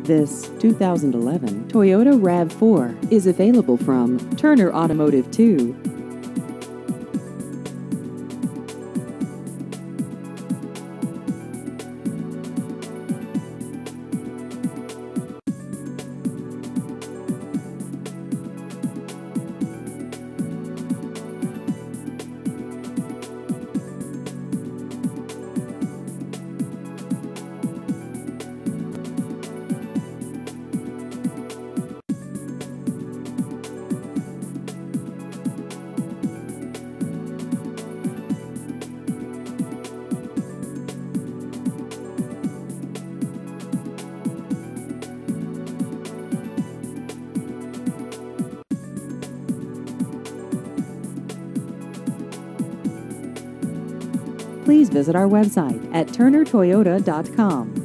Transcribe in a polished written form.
This 2011 Toyota RAV4 is available from Turner Automotive 2. Please visit our website at turnertoyota.com.